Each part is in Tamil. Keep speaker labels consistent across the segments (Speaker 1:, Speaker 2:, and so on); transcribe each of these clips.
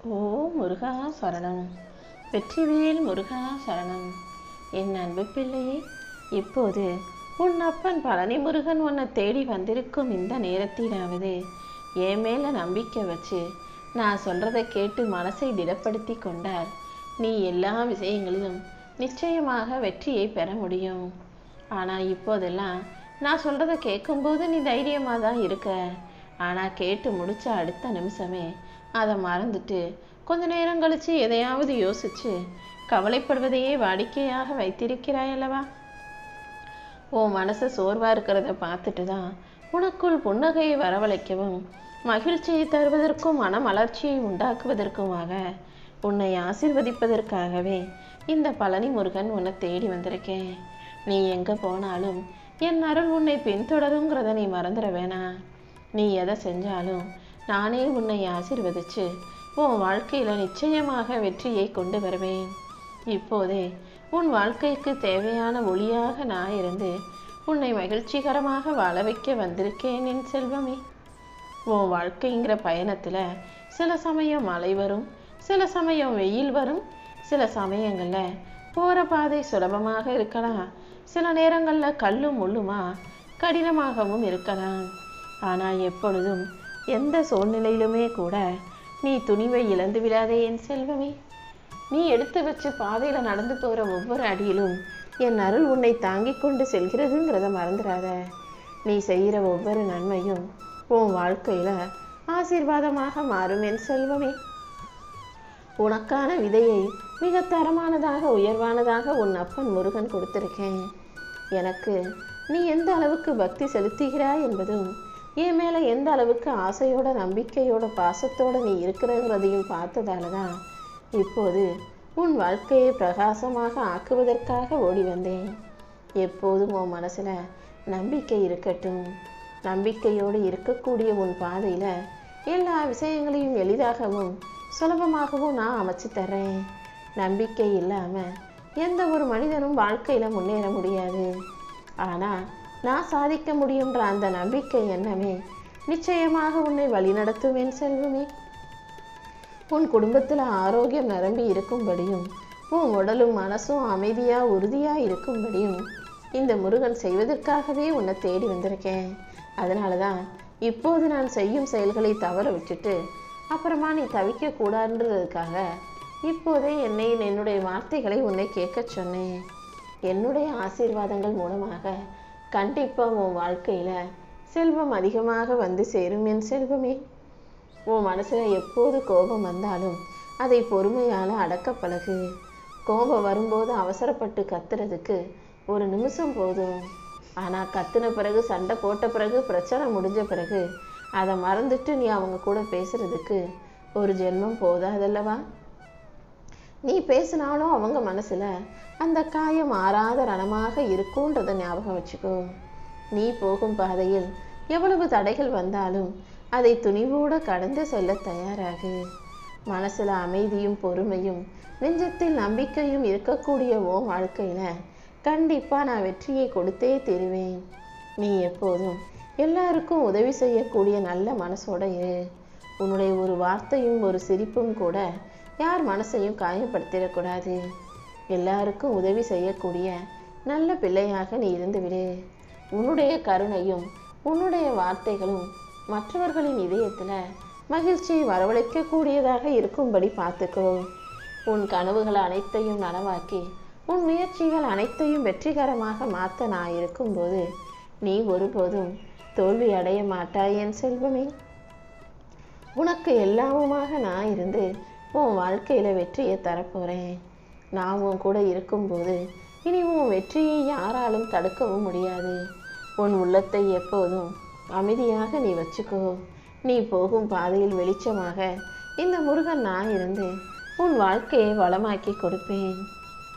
Speaker 1: ஓ முருகா சரணம். வெற்றிவேல் முருகா சரணம். என் அன்பு பிள்ளையே, இப்போது உன் அப்பன் பழனி முருகன் உன்னை தேடி வந்திருக்கும் இந்த நேரத்திலாவது என் மேல நம்பிக்கை வச்சு நான் சொல்றதை கேட்டு மனசை திடப்படுத்தி கொண்டால் நீ எல்லா விஷயங்களிலும் நிச்சயமாக வெற்றியை பெற முடியும். ஆனால் இப்போதெல்லாம் நான் சொல்றதை கேட்கும்போது நீ தைரியமாக தான் இருக்க. ஆனால் கேட்டு முடிச்ச அடுத்த நிமிஷமே அதை மறந்துட்டு கொஞ்ச நேரம் கழிச்சு எதையாவது யோசிச்சு கவலைப்படுவதையே வாடிக்கையாக வைத்திருக்கிறாய் அல்லவா? உன் மனசை சோர்வா இருக்கிறத பார்த்துட்டு தான் உனக்குள் புன்னகையை வரவழைக்கவும் மகிழ்ச்சியை தருவதற்கும் மன மலர்ச்சியை உண்டாக்குவதற்குமாக உன்னை ஆசீர்வதிப்பதற்காகவே இந்த பழனி முருகன் உன்னை தேடி வந்திருக்கேன். நீ எங்க போனாலும் என் அருள் உன்னை பின்தொடருங்கிறத நீ மறந்துட வேணாம். நீ எதை செஞ்சாலும் நானே உன்னை ஆசீர்வதிச்சு உன் வாழ்க்கையில நிச்சயமாக வெற்றியை கொண்டு வருவேன். இப்போதே உன் வாழ்க்கைக்கு தேவையான ஒளியாக நான் இருந்து உன்னை மகிழ்ச்சிகரமாக வாழ வைக்க வந்திருக்கேன் என் செல்வமே. உன் வாழ்க்கைங்கிற பயணத்துல சில சமயம் மழை வரும், சில சமயம் வெயில் வரும், சில சமயங்கள்ல போற பாதை சுலபமாக இருக்கலாம், சில நேரங்கள்ல கல்லும் முள்ளுமா கடினமாகவும் இருக்கலாம். ஆனா எப்பொழுதும் எந்த சூழ்நிலையிலுமே கூட நீ துணிவை இழந்து விடாதே என் செல்வமே. நீ எடுத்து வச்சு பாதையில நடந்து போற ஒவ்வொரு அடியிலும் என் அருள் உன்னை தாங்கிக் கொண்டு செல்கிறதுங்கிறத மறந்துடாத. நீ செய்கிற ஒவ்வொரு நன்மையும் உன் வாழ்க்கையில ஆசீர்வாதமாக மாறும் என் செல்வமே. உனக்கான விதையை மிக தரமானதாக உயர்வானதாக உன் அப்பன் முருகன் கொடுத்திருக்கேன். எனக்கு நீ எந்த அளவுக்கு பக்தி செலுத்துகிறாய் என்பதும் என் மேலே எந்த அளவுக்கு ஆசையோட நம்பிக்கையோட பாசத்தோட நீ இருக்கிறங்கிறதையும் பார்த்ததால தான் இப்போது உன் வாழ்க்கையை பிரகாசமாக ஆக்குவதற்காக ஓடி வந்தேன். எப்போதும் உன் மனசுல நம்பிக்கை இருக்கட்டும். நம்பிக்கையோடு இருக்கக்கூடிய உன் பாதையில எல்லா விஷயங்களையும் எளிதாகவும் சுலபமாகவும் நான் அமைச்சு தர்றேன். நம்பிக்கை இல்லாம எந்த ஒரு மனிதனும் வாழ்க்கையில முன்னேற முடியாது. ஆனா நான் சாதிக்க முடியுன்ற அந்த நம்பிக்கை எண்ணமே நிச்சயமாக உன்னை வழிநடத்துவேன் செல்வமே. உன் குடும்பத்துல ஆரோக்கியம் நிரம்பி இருக்கும்படியும் உன் உடலும் மனசும் அமைதியா உறுதியா இருக்கும்படியும் இந்த முருகன் செய்வதற்காகவே உன்னை தேடி வந்திருக்கேன். அதனாலதான் இப்போது நான் செய்யும் செயல்களை தவற விட்டுட்டு அப்புறமா நீ தவிக்க கூடாதுன்றதுக்காக இப்போதே என்னுடைய வார்த்தைகளை உன்னை கேட்க சொன்னேன். என்னுடைய ஆசீர்வாதங்கள் மூலமாக கண்டிப்பா உன் வாழ்க்கையில செல்வம் அதிகமாக வந்து சேரும் என் செல்வமே. உன் மனசுல எப்போது கோபம் வந்தாலும் அதை பொறுமையால அடக்க பழகு. கோபம் வரும்போது அவசரப்பட்டு கத்துறதுக்கு ஒரு நிமிஷம் போதும். ஆனா கத்துன பிறகு, சண்டை போட்ட பிறகு, பிரச்சனை முடிஞ்ச பிறகு அதை மறந்துட்டு நீ அவங்க கூட பேசுறதுக்கு ஒரு ஜென்மம் போதாதல்லவா? நீ பேசினாலும் அவங்க மனசுல அந்த காயம் ஆறாத ரணமாக இருக்கும்ன்றத ஞாபகம் வச்சுக்கோ. நீ போகும் பாதையில் எவ்வளவு தடைகள் வந்தாலும் அதை துணிவோடு கடந்து செல்ல தயாராகு. மனசுல அமைதியும் பொறுமையும் நெஞ்சத்தில் நம்பிக்கையும் இருக்கக்கூடிய உன் வாழ்க்கையில கண்டிப்பா நான் வெற்றியை கொடுத்தே தருவேன். நீ எப்போதும் எல்லாருக்கும் உதவி செய்யக்கூடிய நல்ல மனசோட இரு. உன்னுடைய ஒரு வார்த்தையும் ஒரு சிரிப்பும் கூட யார் மனசையும் காயப்படுத்திடக்கூடாது. எல்லாருக்கும் உதவி செய்யக்கூடிய நல்ல பிள்ளையாக நீ இருந்து விடு. உன்னுடைய கருணையும் உன்னுடைய வார்த்தைகளும் மற்றவர்களின் இதயத்துல மகிழ்ச்சியை வரவழைக்க கூடியதாக இருக்கும்படி பார்த்துக்கோ. உன் கனவுகள் அனைத்தையும் நனவாக்கி உன் முயற்சிகள் அனைத்தையும் வெற்றிகரமாக மாற்ற நான் இருக்கும்போது நீ ஒருபோதும் தோல்வி அடைய மாட்டாய் என் செல்வமே. உனக்கு எல்லாமுமாக நான் இருந்து உன் வாழ்க்கையில வெற்றியை தரப்போறேன். நான் உன் கூட இருக்கும்போது இனி உன் வெற்றியை யாராலும் தடுக்கவும் முடியாது. உன் உள்ளத்தை எப்போதும் அமைதியாக நீ வச்சுக்கோ. நீ போகும் பாதையில் வெளிச்சமாக இந்த முருகன் நான் இருந்து உன் வாழ்க்கையை வளமாக்கி கொடுப்பேன்.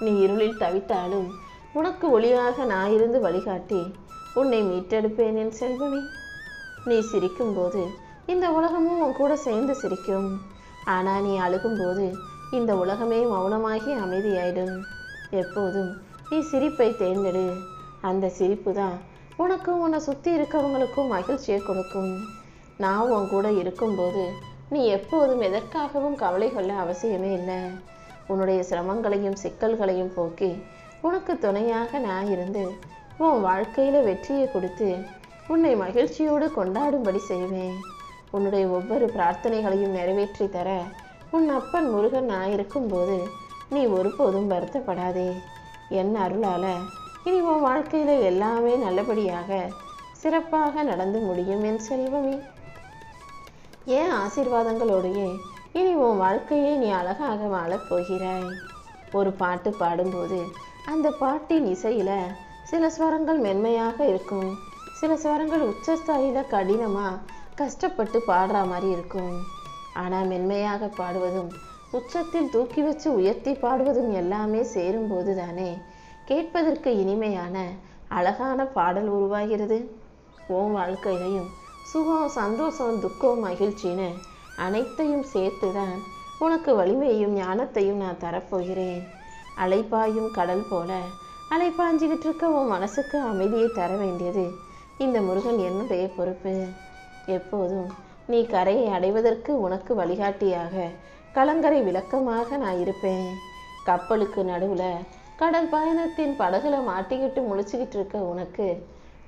Speaker 1: நீ இருளில் தவித்தாலும் உனக்கு ஒளியாக நான் இருந்து வழிகாட்டி உன்னை மீட்டெடுப்பேன் என் செல்வமே. நீ சிரிக்கும்போது இந்த உலகமும் உன் கூட சேர்ந்து சிரிக்கும். ஆனா நீ அழுகும்போது இந்த உலகமே மௌனமாகி அமைதியாயிடும். எப்போதும் நீ சிரிப்பை தேர்ந்தெடு. அந்த சிரிப்பு தான் உனக்கும் உன்னை சுற்றி இருக்கவங்களுக்கும் மகிழ்ச்சியை கொடுக்கும். நான் உன் கூட இருக்கும்போது நீ எப்போதும் எதற்காகவும் கவலை கொள்ள அவசியமே இல்லை. உன்னுடைய சிரமங்களையும் சிக்கல்களையும் போக்கி உனக்கு துணையாக நான் இருந்து உன் வாழ்க்கையில வெற்றியை கொடுத்து உன்னை மகிழ்ச்சியோடு கொண்டாடும்படி செய்வேன். உன்னுடைய ஒவ்வொரு பிரார்த்தனைகளையும் நிறைவேற்றி தர உன் அப்பன் முருகன் நான் இருக்கும்போது நீ ஒருபோதும் வருத்தப்படாதே. என் அருளால இனி உன் வாழ்க்கையில எல்லாமே நல்லபடியாக சிறப்பாக நடந்து முடியும் என் செல்வமே. ஏன் ஆசீர்வாதங்களோடையே இனி உன் வாழ்க்கையை நீ அழகாக வாழப் போகிறாய். ஒரு பாட்டு பாடும்போது அந்த பாட்டின் இசையில சில ஸ்வரங்கள் மென்மையாக இருக்கும், சில ஸ்வரங்கள் உச்சஸ்தாயில கடினமா கஷ்டப்பட்டு பாடுற மாதிரி இருக்கும். ஆனா மென்மையாக பாடுவதும் உச்சத்தில் தூக்கி வச்சு உயர்த்தி பாடுவதும் எல்லாமே சேரும்போது தானே கேட்பதற்கு இனிமையான அழகான பாடல் உருவாகிறது. உன் வாழ்க்கையிலையும் சுகம் சந்தோஷம் துக்கம் மகிழ்ச்சின்னு அனைத்தையும் சேர்த்து தான் உனக்கு வலிமையையும் ஞானத்தையும் நான் தரப்போகிறேன். அலைப்பாயும் கடல் போல அலைப்பாஞ்சிக்கிட்டு இருக்க உன் மனசுக்கு அமைதியை தர வேண்டியது இந்த முருகன் என்னுடைய பொறுப்பு. எப்போதும் நீ கரையை அடைவதற்கு உனக்கு வழிகாட்டியாக கலங்கரை விளக்கமாக நான் இருப்பேன். கப்பலுக்கு நடுவில் கடல் பயணத்தின் படகுல மாட்டிக்கிட்டு முழிச்சுக்கிட்டு இருக்க உனக்கு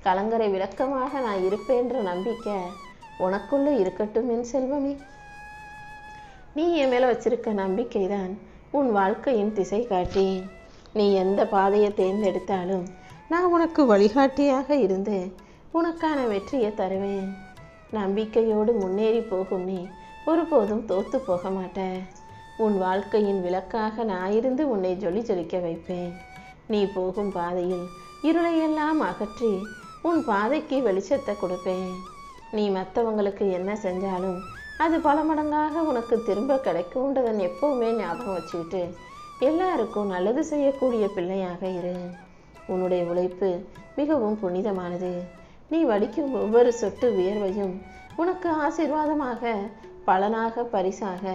Speaker 1: கலங்கரை விளக்கமாக நான் இருப்பேன்ற நம்பிக்கை உனக்குள்ள இருக்கட்டும் என் செல்வமே. நீ என் மேல வச்சிருக்க நம்பிக்கை தான் உன் வாழ்க்கையின் திசை காட்டி. நீ எந்த பாதையை தேர்ந்தெடுத்தாலும் நான் உனக்கு வழிகாட்டியாக இருந்து உனக்கான வெற்றியை தருவேன். நம்பிக்கையோடு முன்னேறி போகும் நீ ஒருபோதும் தோத்து போக மாட்ட. உன் வாழ்க்கையின் விளக்காக நான் இருந்து உன்னை ஜொலி ஜொலிக்க வைப்பேன். நீ போகும் பாதையில் இருளையெல்லாம் அகற்றி உன் பாதைக்கு வெளிச்சத்தை கொடுப்பேன். நீ மற்றவங்களுக்கு என்ன செஞ்சாலும் அது பல மடங்காக உனக்கு திரும்ப கிடைக்கும்ன்றதை எப்பவுமே ஞாபகம் வச்சுக்கிட்டு எல்லாருக்கும் நல்லது செய்யக்கூடிய பிள்ளையாக இரு. உன்னுடைய உழைப்பு மிகவும் புனிதமானது. நீ வடிக்கும் ஒவ்வொரு சொட்டு வியர்வையும் உனக்கு ஆசீர்வாதமாக பலனாக பரிசாக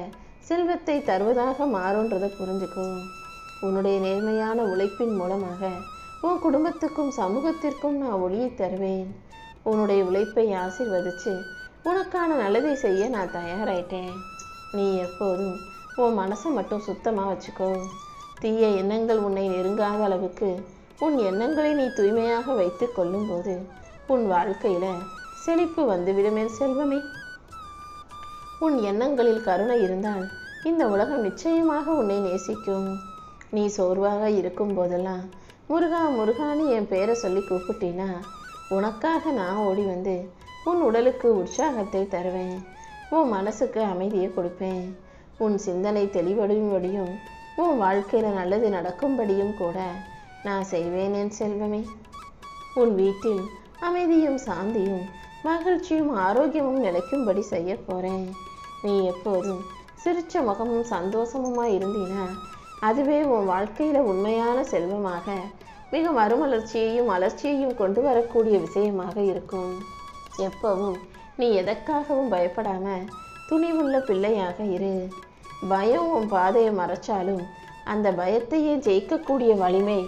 Speaker 1: செல்வத்தை தருவதாக மாறுன்றதை புரிஞ்சுக்கோ. உன்னுடைய நேர்மையான உழைப்பின் மூலமாக உன் குடும்பத்துக்கும் சமூகத்திற்கும் நான் ஒளியை தருவேன். உன்னுடைய உழைப்பை ஆசீர்வதிச்சு உனக்கான நல்லதை செய்ய நான் தயாராயிட்டேன். நீ எப்போதும் உன் மனசை மட்டும் சுத்தமாக வச்சுக்கோ. தீய எண்ணங்கள் உன்னை நெருங்காத அளவுக்கு உன் எண்ணங்களை நீ தூய்மையாக வைத்து கொள்ளும்போது உன் வாழ்க்கையில செழிப்பு வந்துவிடுமே செல்வமே. உன் எண்ணங்களில் கருணை இருந்தால் இந்த உலகம் நிச்சயமாக உன்னை நேசிக்கும். நீ சோர்வாக இருக்கும் போதெல்லாம் முருகா முருகான்னு என் பேரை சொல்லி கூப்பிட்டீனா உனக்காக நான் ஓடி வந்து உன் உடலுக்கு உற்சாகத்தை தருவேன். உன் மனசுக்கு அமைதியை கொடுப்பேன். உன் சிந்தனை தெளிவடையும்படியும் உன் வாழ்க்கையில் நல்லது நடக்கும்படியும் கூட நான் செய்வேன் என் செல்வமே. உன் வீட்டில் அமைதியும் சாந்தியும் மகிழ்ச்சியும் ஆரோக்கியமும் நிலைக்கும்படி செய்ய போகிறேன். நீ எப்போதும் சிரிச்ச முகமும் சந்தோஷமுமா இருந்தீனா அதுவே உன் வாழ்க்கையில் உண்மையான செல்வமாக மிக மறுமலர்ச்சியையும் வளர்ச்சியையும் கொண்டு வரக்கூடிய விஷயமாக இருக்கும். எப்பவும் நீ எதற்காகவும் பயப்படாம துணிவுள்ள பிள்ளையாக இரு. பயம் உன் பாதையை மறைச்சாலும் அந்த பயத்தையே ஜெயிக்கக்கூடிய வலிமை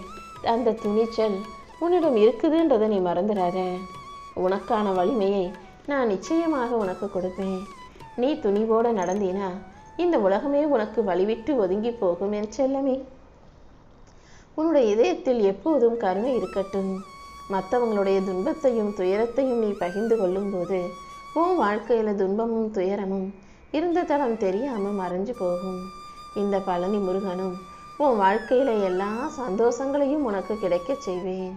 Speaker 1: அந்த துணிச்சல் உன்னிடம் இருக்குதுன்றதை நீ மறந்துடாத. உனக்கான வலிமையை நான் நிச்சயமாக உனக்கு கொடுப்பேன். நீ துணிவோடு நடந்தீனா இந்த உலகமே உனக்கு வழிவிட்டு ஒதுங்கி போகும் என் செல்லமே. உன்னுடைய இதயத்தில் எப்போதும் கருணை இருக்கட்டும். மற்றவங்களுடைய துன்பத்தையும் துயரத்தையும் நீ பகிர்ந்து கொள்ளும்போது உன் வாழ்க்கையில் துன்பமும் துயரமும் இருந்த தடம் தெரியாமல் மறைஞ்சு போகும். இந்த பழனி முருகனும் உன் வாழ்க்கையில் எல்லா சந்தோஷங்களையும் உனக்கு கிடைக்க செய்வேன்.